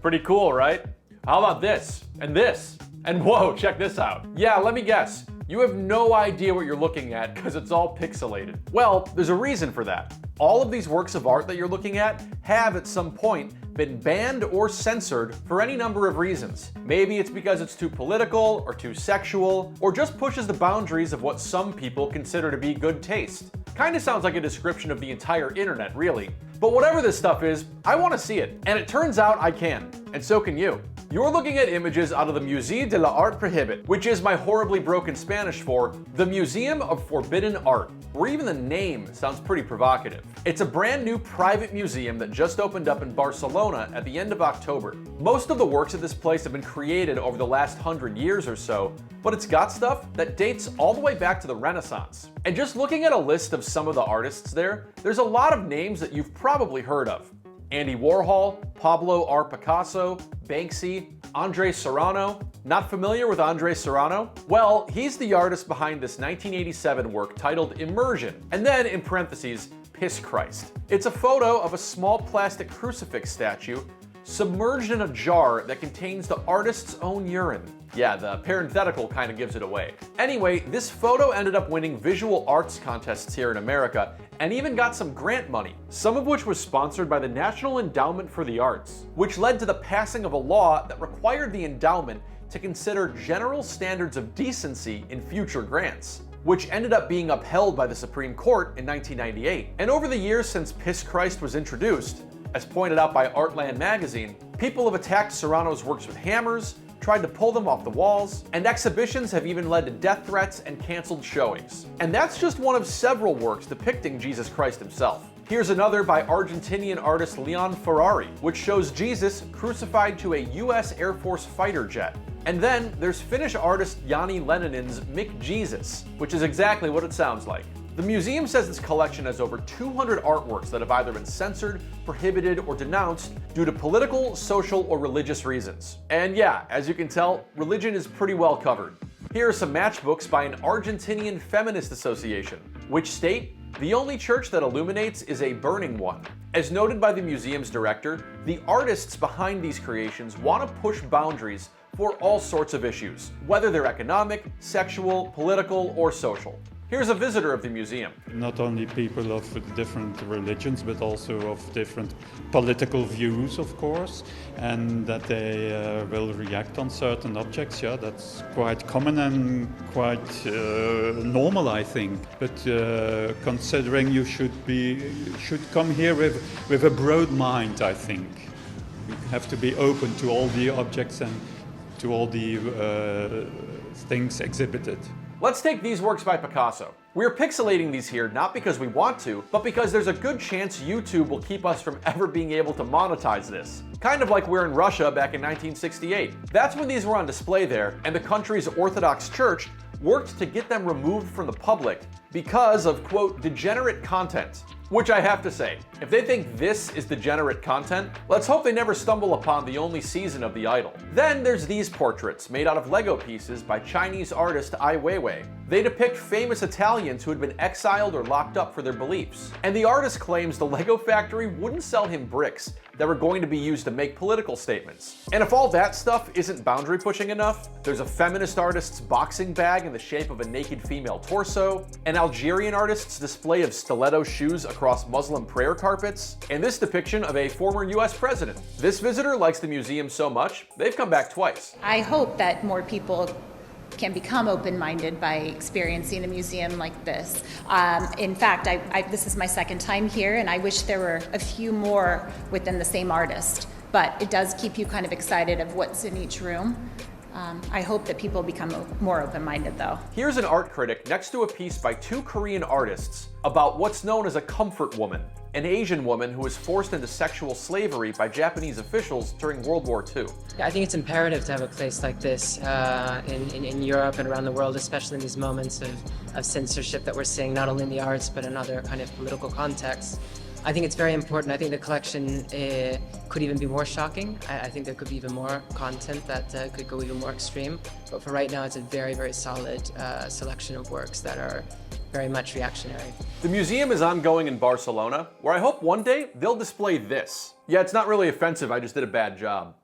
Pretty cool, right? How about this? And this? And whoa, check this out. Yeah, let me guess. You have no idea what you're looking at because it's all pixelated. Well, there's a reason for that. All of these works of art that you're looking at have at some point been banned or censored for any number of reasons. Maybe it's because it's too political or too sexual, or just pushes the boundaries of what some people consider to be good taste. Kinda sounds like a description of the entire internet, really. But whatever this stuff is, I want to see it. And it turns out I can. And so can you. You're looking at images out of the Museu de l'Art Prohibit, which is my horribly broken Spanish for the Museum of Forbidden Art, or even the name sounds pretty provocative. It's a brand new private museum that just opened up in Barcelona at the end of October. Most of the works at this place have been created over the last 100 years or so, but it's got stuff that dates all the way back to the Renaissance. And just looking at a list of some of the artists there's a lot of names that you've probably heard of. Andy Warhol, Pablo R. Picasso, Banksy, Andre Serrano. Not familiar with Andre Serrano? Well, he's the artist behind this 1987 work titled Immersion, and then in parentheses, Piss Christ. It's a photo of a small plastic crucifix statue submerged in a jar that contains the artist's own urine. Yeah, the parenthetical kind of gives it away. Anyway, this photo ended up winning visual arts contests here in America and even got some grant money, some of which was sponsored by the National Endowment for the Arts, which led to the passing of a law that required the endowment to consider general standards of decency in future grants, which ended up being upheld by the Supreme Court in 1998. And over the years since Piss Christ was introduced, as pointed out by Artland magazine, people have attacked Serrano's works with hammers, tried to pull them off the walls, and exhibitions have even led to death threats and canceled showings. And that's just one of several works depicting Jesus Christ himself. Here's another by Argentinian artist Leon Ferrari, which shows Jesus crucified to a US Air Force fighter jet. And then there's Finnish artist Jani Lenin's McJesus, which is exactly what it sounds like. The museum says its collection has over 200 artworks that have either been censored, prohibited, or denounced due to political, social, or religious reasons. And yeah, as you can tell, religion is pretty well covered. Here are some matchbooks by an Argentinian feminist association, which state, "The only church that illuminates is a burning one." As noted by the museum's director, the artists behind these creations want to push boundaries for all sorts of issues, whether they're economic, sexual, political, or social. Here's a visitor of the museum. Not only people of different religions, but also of different political views, of course, and that they will react on certain objects. Yeah, that's quite common and quite normal, I think. But considering you should come here with a broad mind, I think. You have to be open to all the objects and to all the things exhibited. Let's take these works by Picasso. We're pixelating these here not because we want to, but because there's a good chance YouTube will keep us from ever being able to monetize this. Kind of like we're in Russia back in 1968. That's when these were on display there, and the country's Orthodox Church worked to get them removed from the public because of, quote, degenerate content. Which I have to say, if they think this is degenerate content, let's hope they never stumble upon the only season of The Idol. Then there's these portraits made out of Lego pieces by Chinese artist Ai Weiwei. They depict famous Italians who had been exiled or locked up for their beliefs. And the artist claims the Lego factory wouldn't sell him bricks that were going to be used to make political statements. And if all that stuff isn't boundary pushing enough, there's a feminist artist's boxing bag in the shape of a naked female torso, an Algerian artist's display of stiletto shoes across Muslim prayer carpets, and this depiction of a former US president. This visitor likes the museum so much, they've come back twice. I hope that more people can become open-minded by experiencing a museum like this. In fact, this is my second time here, and I wish there were a few more within the same artist, but it does keep you kind of excited of what's in each room. I hope that people become more open-minded though. Here's an art critic next to a piece by two Korean artists about what's known as a comfort woman, an Asian woman who was forced into sexual slavery by Japanese officials during World War II. I think it's imperative to have a place like this in Europe and around the world, especially in these moments of censorship that we're seeing, not only in the arts, but in other kind of political contexts. I think it's very important. I think the collection could even be more shocking. I think there could be even more content that could go even more extreme. But for right now, it's a very, very solid selection of works that are very much reactionary. The museum is ongoing in Barcelona, where I hope one day they'll display this. Yeah, it's not really offensive, I just did a bad job.